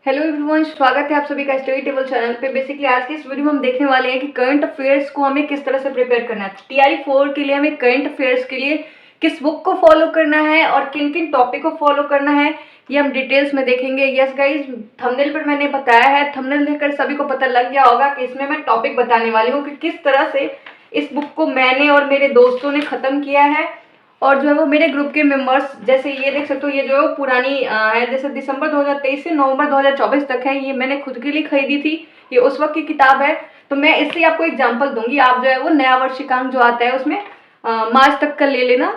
Hello everyone, स्वागत है आप सभी का स्टडी टेबल चैनल पे। बेसिकली आज के इस वीडियो में हम देखने वाले हैं कि करंट अफेयर्स को हमें किस तरह से प्रिपेयर करना है। टीआरई 4 के लिए हमें करंट अफेयर्स के लिए किस बुक को फॉलो करना है और किन किन टॉपिक को फॉलो करना है, ये हम डिटेल्स में देखेंगे। यस गाइज, थंबनेल पर मैंने बताया है, थंबनेल देखकर सभी को पता लग गया होगा कि इसमें मैं टॉपिक बताने वाली हूँ कि किस तरह से इस बुक को मैंने और मेरे दोस्तों ने ख़त्म किया है। और जो है वो मेरे ग्रुप के मेंबर्स, जैसे ये देख सकते हो, ये जो है पुरानी है, जैसे दिसंबर 2023 से नवंबर 2024 तक है। ये मैंने खुद के लिए खरीदी थी, ये उस वक्त की किताब है। तो मैं इससे आपको एग्जांपल दूंगी, आप जो है वो नया वर्षिकांक जो आता है उसमें मार्च तक का ले लेना।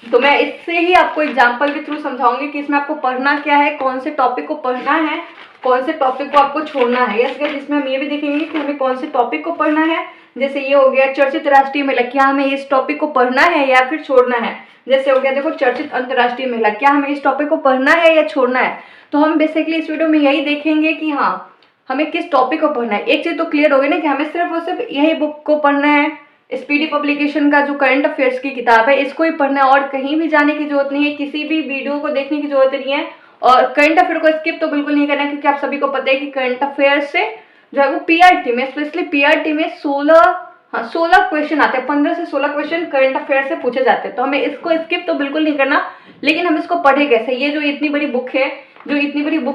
तो मैं इससे ही आपको एग्जाम्पल के थ्रू समझाऊंगी कि इसमें आपको पढ़ना क्या है, कौन से टॉपिक को पढ़ना है, कौन से टॉपिक को आपको छोड़ना है। यस गाइस, इसमें हम ये भी देखेंगे कि हमें कौन से टॉपिक को पढ़ना है। जैसे ये हो गया चर्चित राष्ट्रीय महिला, क्या हमें इस टॉपिक को पढ़ना है या फिर छोड़ना है। जैसे हो गया देखो चर्चित अंतर्राष्ट्रीय महिला, क्या हमें इस टॉपिक को पढ़ना है या छोड़ना है। तो हम बेसिकली इस वीडियो में यही देखेंगे कि हाँ, हमें किस टॉपिक को पढ़ना है। एक चीज तो क्लियर हो गई ना कि हमें सिर्फ और सिर्फ यही बुक को पढ़ना है। स्पीडी पब्लिकेशन का जो करंट अफेयर्स की किताब है, इसको ही पढ़ना है और कहीं भी जाने की जरूरत नहीं है, किसी भी वीडियो को देखने की जरूरत नहीं है। और करंट अफेयर को स्किप तो बिल्कुल नहीं करना है, क्योंकि आप सभी को पता है कि करंट अफेयर्स से जो है वो पीआरटी में, स्पेशली पीआरटी में 16 क्वेश्चन आते हैं। 15 से 16 क्वेश्चन करंट अफेयर से पूछे जाते हैं। तो हमें इसको स्किप तो बिल्कुल नहीं करना, लेकिन हम इसको पढ़े कैसे। ये जो इतनी बड़ी बुक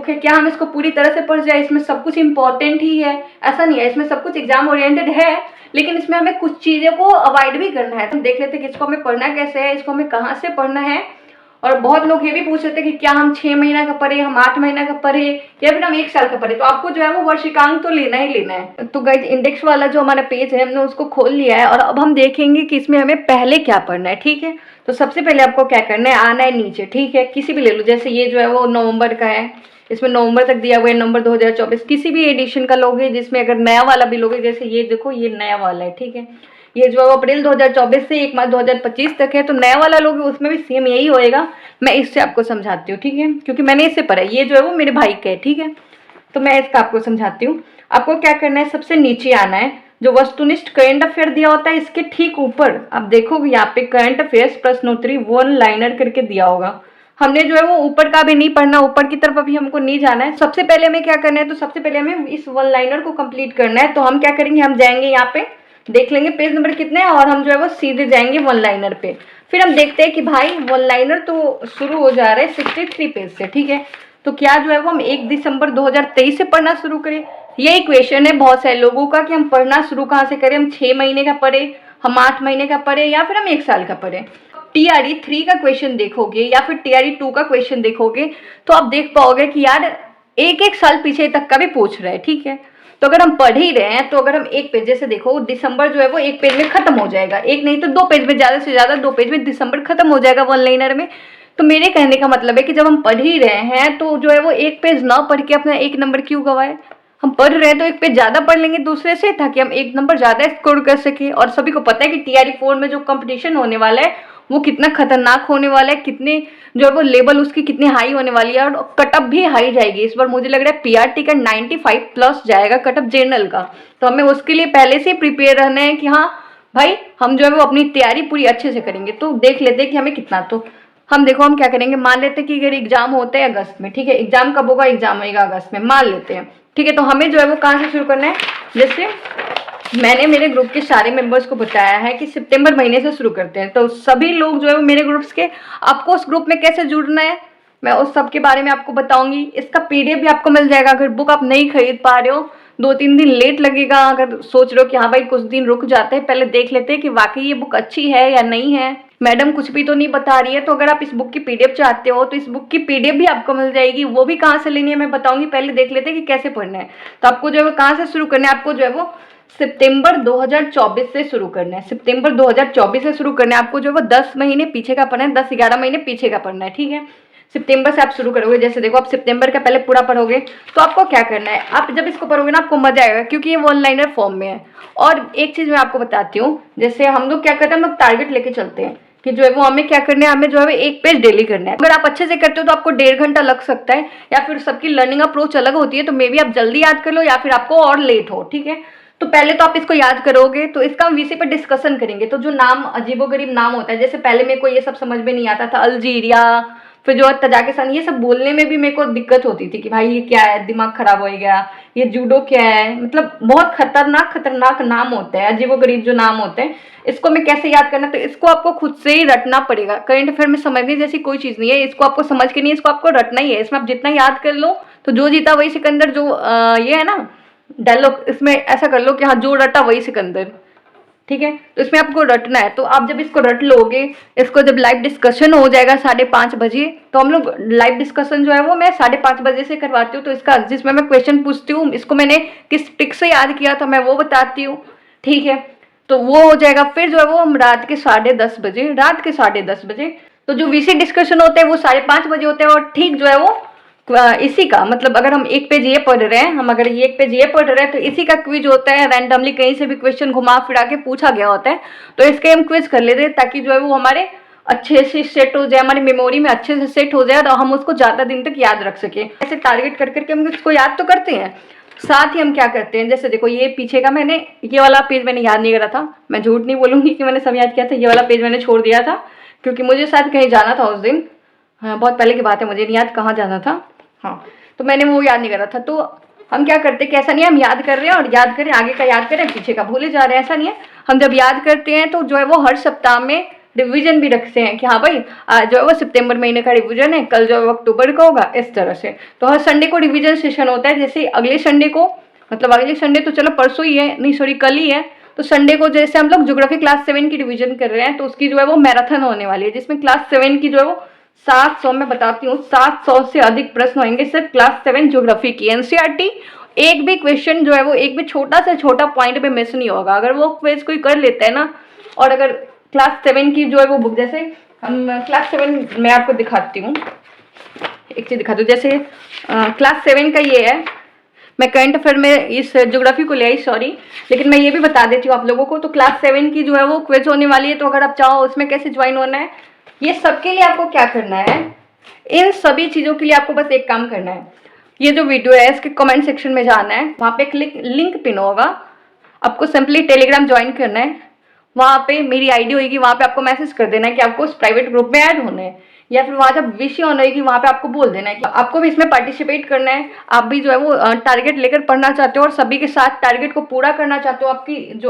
है, क्या हम इसको पूरी तरह से पढ़ जाए? इसमें सब कुछ इंपॉर्टेंट ही है, ऐसा नहीं है। इसमें सब कुछ एग्जाम ओरिएंटेड है, लेकिन इसमें हमें कुछ चीज़ों को अवॉइड भी करना है। तो देख लेते हैं कि इसको हमें पढ़ना कैसे है, इसको हमें कहाँ से पढ़ना है। और बहुत लोग ये भी पूछ रहे थे कि क्या हम 6 महीना का पढ़े, हम 8 महीना का पढ़े या फिर हम 1 साल का पढ़े। तो आपको जो है वो वर्षिकांक तो लेना ही लेना है। तो गाइज, इंडेक्स वाला जो हमारा पेज है, हमने उसको खोल लिया है और अब हम देखेंगे कि इसमें हमें पहले क्या पढ़ना है। ठीक है, तो सबसे पहले आपको क्या करना है, आना है नीचे। ठीक है, किसी भी ले लो, जैसे ये जो है वो नवंबर का है, इसमें नवंबर तक दिया हुआ है, नवंबर 2024। किसी भी एडिशन का लोगे, जिसमें अगर नया वाला भी लोगे, जैसे ये देखो ये नया वाला है। ठीक है, ये जो है अप्रैल 2024 से 1 मार्च 2025 तक है। तो नया वाला लोगे उसमें भी सेम यही होएगा। मैं इससे आपको समझाती हूँ, ठीक है, क्योंकि मैंने इससे पढ़ा है। ये जो है वो मेरे भाई का है। ठीक है, तो मैं इसका आपको समझाती हूँ। आपको क्या करना है, सबसे नीचे आना है, जो वस्तुनिष्ठ करंट अफेयर दिया होता है इसके ठीक ऊपर आप देखोगे यहाँ पे करंट अफेयर्स प्रश्नोत्तरी 1 लाइनर करके दिया होगा। हमने जो है वो ऊपर का भी नहीं पढ़ना, ऊपर की तरफ अभी हमको नहीं जाना है। सबसे पहले हमें क्या करना है, तो सबसे पहले हमें इस 1 लाइनर को कंप्लीट करना है। तो हम क्या करेंगे, हम जाएंगे यहाँ पे, देख लेंगे पेज नंबर कितने हैं और हम जो है वो सीधे जाएंगे 1 लाइनर पे। फिर हम देखते हैं कि भाई 1 लाइनर तो शुरू हो जा रहा है 63 पेज से। ठीक है, तो क्या जो है वो हम 1 दिसंबर 2023 से पढ़ना शुरू करें। यही क्वेश्चन है बहुत सारे लोगों का कि हम पढ़ना शुरू कहाँ से करें, हम 6 महीने का पढ़े, हम 8 महीने का पढ़े या फिर हम 1 साल का पढ़े। टीआरई 3 का क्वेश्चन देखोगे या फिर टीआरई 2 का क्वेश्चन देखोगे तो आप देख पाओगे कि यार एक साल पीछे तक का भी पूछ रहा है। ठीक है, तो अगर हम पढ़ ही रहे हैं तो अगर हम एक पेज, जैसे देखो दिसंबर जो है वो 1 पेज में खत्म हो जाएगा, एक नहीं तो 2 पेज में, ज्यादा से ज्यादा 2 पेज में दिसंबर खत्म हो जाएगा 1 लाइनर में। तो मेरे कहने का मतलब है कि जब हम पढ़ ही रहे हैं तो जो है वो 1 पेज ना पढ़ के अपना 1 नंबर क्यों गवाए। हम पढ़ रहे हैं तो 1 पेज ज्यादा पढ़ लेंगे दूसरे से, ताकि हम 1 नंबर ज्यादा स्कोर कर सके। और सभी को पता है कि टीआरई 4 में जो कंपटीशन होने वाला है वो कितना खतरनाक होने वाला है, कितने जो है वो लेवल उसकी कितनी हाई होने वाली है। और कटअप भी हाई जाएगी इस बार, मुझे लग रहा है पीआरटी का 95 प्लस जाएगा कटअप जनरल का। तो हमें उसके लिए पहले से प्रिपेयर रहना है कि हाँ भाई, हम जो है वो अपनी तैयारी पूरी अच्छे से करेंगे। तो देख लेते हैं कि हमें कितना, तो हम देखो हम क्या करेंगे, मान लेते हैं कि अगर एग्जाम होता है अगस्त में। ठीक है, एग्जाम कब होगा, एग्जाम होगा अगस्त में, मान लेते हैं। ठीक है, तो हमें जो है वो कहाँ से शुरू करना है, जैसे मैंने मेरे ग्रुप के सारे मेंबर्स को बताया है कि सितंबर महीने से शुरू करते हैं। तो सभी लोग जो है मेरे ग्रुप्स के, आपको उस ग्रुप में कैसे जुड़ना है मैं उस सब के बारे में आपको बताऊंगी। इसका पीडीएफ भी आपको मिल जाएगा। अगर बुक आप नहीं खरीद पा रहे हो, 2-3 दिन लेट लगेगा, अगर सोच रहे हो कि हाँ भाई कुछ दिन रुक जाते हैं, पहले देख लेते हैं कि वाकई ये बुक अच्छी है या नहीं है, मैडम कुछ भी तो नहीं बता रही है। तो अगर आप इस बुक की पीडीएफ चाहते हो तो इस बुक की पीडीएफ भी आपको मिल जाएगी। वो भी कहाँ से लेनी है मैं बताऊंगी, पहले देख लेते हैं कि कैसे पढ़ना है। तो आपको जो है कहाँ से शुरू करना है, आपको जो है वो सितंबर 2024 से शुरू करना है। सितंबर 2024 से शुरू करना है आपको, जो है वो 10 महीने पीछे का पढ़ना है, 10-11 महीने पीछे का पढ़ना है। ठीक है, सितंबर से आप शुरू करोगे। जैसे देखो आप सितंबर का पहले पूरा पढ़ोगे तो आपको क्या करना है, आप जब इसको पढ़ोगे ना आपको मजा आएगा, क्योंकि ये 1 लाइनर फॉर्म में है। और एक चीज मैं आपको बताती हूँ, जैसे हम लोग क्या करते हैं, हम लोग टारगेट लेके चलते हैं कि जो है वो हमें क्या करना है, हमें जो है 1 पेज डेली करना है। अगर आप अच्छे से करते हो तो आपको 1.5 घंटा लग सकता है, या फिर सबकी लर्निंग अप्रोच अलग होती है। तो मे बी आप जल्दी याद कर लो या फिर आपको और लेट हो। ठीक है, तो पहले तो आप इसको याद करोगे, तो इसका हम विषय पर डिस्कशन करेंगे। तो जो नाम अजीबोगरीब नाम होता है, जैसे पहले मेरे को ये सब समझ में नहीं आता था, अल्जीरिया, फिर जो है तजाकिस्तान, ये सब बोलने में भी मेरे को दिक्कत होती थी कि भाई ये क्या है, दिमाग खराब हो गया, ये जूडो क्या है, मतलब बहुत खतरनाक खतरनाक नाम होते हैं, अजीबोगरीब जो नाम होते हैं, इसको मैं कैसे याद करना। तो इसको आपको खुद से ही रटना पड़ेगा। करंट अफेयर में समझने जैसी कोई चीज़ नहीं है, इसको आपको समझ के नहीं, इसको आपको रटना ही है। इसमें आप जितना याद कर लो तो जो जीता वही सिकंदर, जो ये है ना डायलॉग, इसमें ऐसा कर लो कि हाँ जो रटा वही सिकंदर, ठीक है। तो इसमें आपको रटना है। तो आप जब इसको रट लोगे, इसको जब लाइव डिस्कशन हो जाएगा 5:30 बजे, तो हम लोग लाइव डिस्कशन जो है वो मैं 5:30 बजे से करवाती हूँ। तो इसका जिसमें मैं क्वेश्चन पूछती हूँ, इसको मैंने किस ट्रिक से याद किया था मैं वो बताती हूँ, ठीक है। तो वो हो जाएगा। फिर जो है वो हम रात के 10:30 बजे, तो जो वीसी डिस्कशन होते हैं वो 5:30 बजे होते हैं। और ठीक जो है वो इसी का मतलब, अगर हम एक पेज ये पढ़ रहे हैं, हम अगर ये एक पेज ये पढ़ रहे हैं, तो इसी का क्विज होता है। रैंडमली कहीं से भी क्वेश्चन घुमा फिरा के पूछा गया होता है, तो इसके हम क्विज कर लेते हैं, ताकि जो है वो हमारे अच्छे से सेट हो जाए, हमारी मेमोरी में अच्छे से सेट हो जाए, और हम उसको ज़्यादा दिन तक याद रख सके। ऐसे टारगेट कर करके हम उसको याद तो करते हैं, साथ ही हम क्या करते हैं, जैसे देखो ये पीछे का मैंने ये वाला पेज मैंने याद नहीं करा था, मैं झूठ नहीं बोलूँगी कि मैंने सब याद किया था। ये वाला पेज मैंने छोड़ दिया था क्योंकि मुझे शायद कहीं जाना था उस दिन, हाँ बहुत पहले की बात है, मुझे नहीं याद कहाँ जाना था, हाँ तो मैंने वो याद नहीं करा था। तो हम क्या करते हैं कि ऐसा नहीं है हम याद कर रहे हैं और याद करें, आगे का याद करें पीछे का भूले जा रहे हैं, ऐसा नहीं है। हम जब याद करते हैं तो जो है वो हर सप्ताह में रिवीजन भी रखते हैं कि हाँ भाई आज जो है वो सितंबर महीने का रिवीजन है, कल जो है वो अक्टूबर का होगा, इस तरह से। तो हर संडे को रिवीजन सेशन होता है। जैसे अगले संडे को, मतलब अगले संडे तो चलो परसों ही है, नहीं सॉरी कल ही है, तो संडे को जैसे हम लोग ज्योग्राफी क्लास 7 की रिवीजन कर रहे हैं, तो उसकी जो है वो मैराथन होने वाली है, जिसमें क्लास 7 की जो है वो 700, मैं बताती हूँ 700 से अधिक प्रश्न होंगे सिर्फ क्लास 7 ज्योग्राफी की। एनसीईआरटी एक भी क्वेश्चन जो है वो एक भी छोटा से छोटा पॉइंट पे मिस नहीं होगा। अगर वो क्वेश्चन कोई कर लेता है ना, और अगर क्लास 7 की जो है वो बुक, जैसे हम क्लास 7 मैं आपको दिखाती हूँ, एक चीज़ दिखाती हूँ। जैसे क्लास 7 का ये है, मैं करंट अफेयर में इस ज्योग्राफी को ले आई सॉरी, लेकिन मैं ये भी बता देती हूँ आप लोगों को। तो क्लास 7 की जो है वो क्विज होने वाली है, तो अगर आप चाहो उसमें कैसे ज्वाइन होना है, ये सबके लिए आपको क्या करना है, इन सभी चीज़ों के लिए आपको बस एक काम करना है। ये जो वीडियो है इसके कमेंट सेक्शन में जाना है, वहाँ पे लिंक पिन होगा, आपको सिंपली टेलीग्राम ज्वाइन करना है। वहाँ पे मेरी आईडी होगी, वहाँ पे आपको मैसेज कर देना है कि आपको उस प्राइवेट ग्रुप में ऐड होना है, या फिर वहाँ जब विषय ऑन रहेगी वहाँ पे आपको बोल देना है कि आपको भी इसमें पार्टिसिपेट करना है। आप भी जो है वो टारगेट लेकर पढ़ना चाहते हो और सभी के साथ टारगेट को पूरा करना चाहते हो।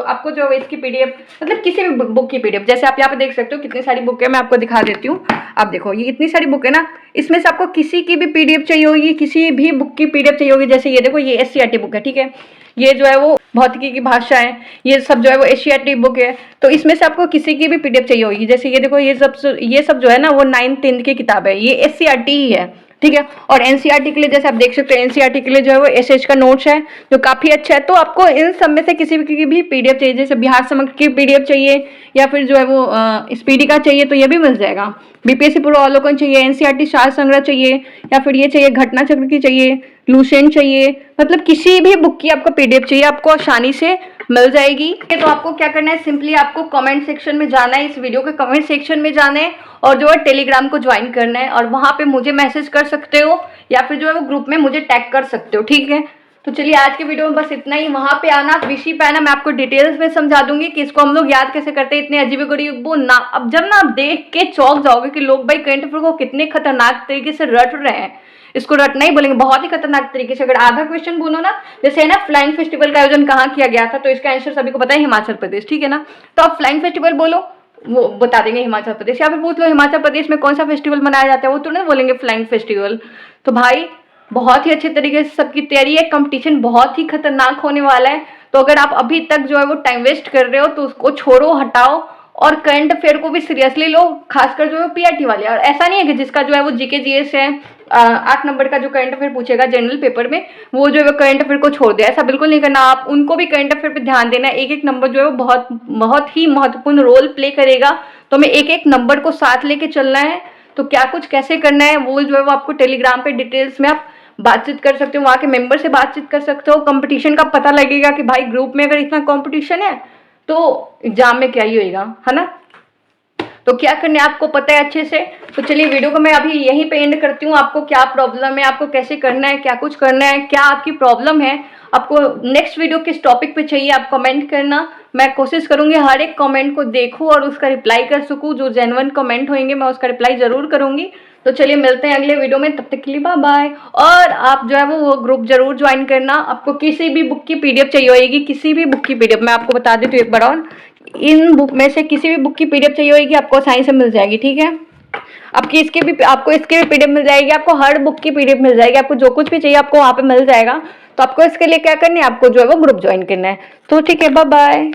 आपको जो है इसकी पीडीएफ, मतलब किसी भी बुक की पीडीएफ, जैसे आप यहाँ पे देख सकते हो कितनी सारी बुक है, मैं आपको दिखा देती हूँ। आप देखो ये इतनी सारी बुक है ना, इसमें से आपको किसी की भी पीडीएफ चाहिए होगी, किसी भी बुक की पीडीएफ चाहिए होगी। जैसे ये देखो ये एससीईआरटी बुक है, ठीक है, ये जो है वो भौतिकी की भाषा है, ये सब जो है वो एससीईआरटी बुक है। तो इसमें से आपको किसी की भी पीडीएफ चाहिए होगी। जैसे ये देखो ये सब जो है ना वो 9th 10th की किताब है, ये एससीईआरटी ही है, ठीक है। और एनसीईआरटी के लिए जैसे आप देख सकते हो, एनसीईआरटी के लिए जो है वो एसएच का नोट्स है जो काफी अच्छा है। तो आपको इन सब में से किसी की भी पीडीएफ चाहिए, जैसे बिहार समग्र की पीडीएफ चाहिए, या फिर जो है वो स्पीडी का चाहिए, तो ये भी मिल जाएगा। बीपीएससी पूर्व अवलोकन चाहिए, एनसीईआरटी सार संग्रह चाहिए, या फिर ये चाहिए घटना चक्र की चाहिए, लूसेंट चाहिए, मतलब किसी भी बुक की आपको पीडीएफ चाहिए आपको आसानी से मिल जाएगी। तो आपको क्या करना है, सिंपली आपको कमेंट सेक्शन में जाना है, इस वीडियो के कमेंट सेक्शन में जाना है, और जो है टेलीग्राम को ज्वाइन करना है, और वहां पे मुझे मैसेज कर सकते हो, या फिर जो है वो ग्रुप में मुझे टैग कर सकते हो, ठीक है। तो चलिए आज के वीडियो में बस इतना ही। वहां पे आना, विषय पे आना, मैं आपको डिटेल्स में समझा दूंगी कि इसको हम लोग याद कैसे करते हैं। इतने अजीब गरीब वो ना, अब जब ना आप देख के चौंक जाओगे कि लोग भाई करंट अफेयर को कितने खतरनाक तरीके से रट रहे हैं। इसको रटना ही बोलेंगे, बहुत ही खतरनाक तरीके से। अगर आधा क्वेश्चन बोलो ना, जैसे है ना फ्लाइंग फेस्टिवल का आयोजन कहाँ किया गया था, तो इसका आंसर सभी को पता है हिमाचल प्रदेश, ठीक है ना। तो आप फ्लाइंग फेस्टिवल बोलो, वो बता देंगे हिमाचल प्रदेश, या फिर पूछ लो हिमाचल प्रदेश में कौन सा फेस्टिवल मनाया जाता है, वो तो नहीं बोलेंगे फ्लाइंग फेस्टिवल। तो भाई बहुत ही अच्छे तरीके से सबकी तैयारी है, कंपटीशन बहुत ही खतरनाक होने वाला है। तो अगर आप अभी तक जो है वो टाइम वेस्ट कर रहे हो तो उसको छोड़ो, हटाओ, और करंट अफेयर को भी सीरियसली लो, खासकर जो है पीआरटी वाले। और ऐसा नहीं है कि जिसका जो है वो जीके जीएस है 8 नंबर का जो करंट अफेयर पूछेगा जनरल पेपर में, वो जो है करंट अफेयर को छोड़ दिया, ऐसा बिल्कुल नहीं करना। आप उनको भी करंट अफेयर पे ध्यान देना है। एक एक नंबर जो है वो बहुत बहुत ही महत्वपूर्ण रोल प्ले करेगा, तो हमें एक एक नंबर को साथ लेके चलना है। तो क्या कुछ कैसे करना है वो जो है वो आपको टेलीग्राम पे डिटेल्स में आप बातचीत कर सकते हो, वहाँ के मेंबर से बातचीत कर सकते हो। कंपटीशन का पता लगेगा कि भाई ग्रुप में अगर इतना कंपटीशन है तो एग्जाम में क्या ही होएगा, है ना। तो क्या करना है आपको पता है अच्छे से। तो चलिए वीडियो को मैं अभी यहीं पे एंड करती हूँ। आपको क्या प्रॉब्लम है, आपको कैसे करना है, क्या कुछ करना है, क्या आपकी प्रॉब्लम है, आपको नेक्स्ट वीडियो किस टॉपिक पे चाहिए, आप कमेंट करना। मैं कोशिश करूंगी हर एक कमेंट को देखूं और उसका रिप्लाई कर सकूं। जो जेन्युइन कमेंट होंगे मैं उसका रिप्लाई जरूर करूंगी। तो चलिए मिलते हैं अगले वीडियो में, तब तक के लिए बाय बाय। और आप जो है वो ग्रुप जरूर ज्वाइन करना। आपको किसी भी बुक की पीडीएफ चाहिए होगी, किसी भी बुक की पीडीएफ, मैं आपको बता देती हूँ एक बार और, इन बुक में से किसी भी बुक की पीडीएफ चाहिए होगी आपको आसानी से मिल जाएगी, ठीक है। आपको इसकी भी पीडीएफ मिल जाएगी, आपको हर बुक की पीडीएफ मिल जाएगी, आपको जो कुछ भी चाहिए आपको वहाँ पे मिल जाएगा। तो आपको इसके लिए क्या करना है, आपको जो है वो ग्रुप ज्वाइन करना है। तो ठीक है, बाय बाय।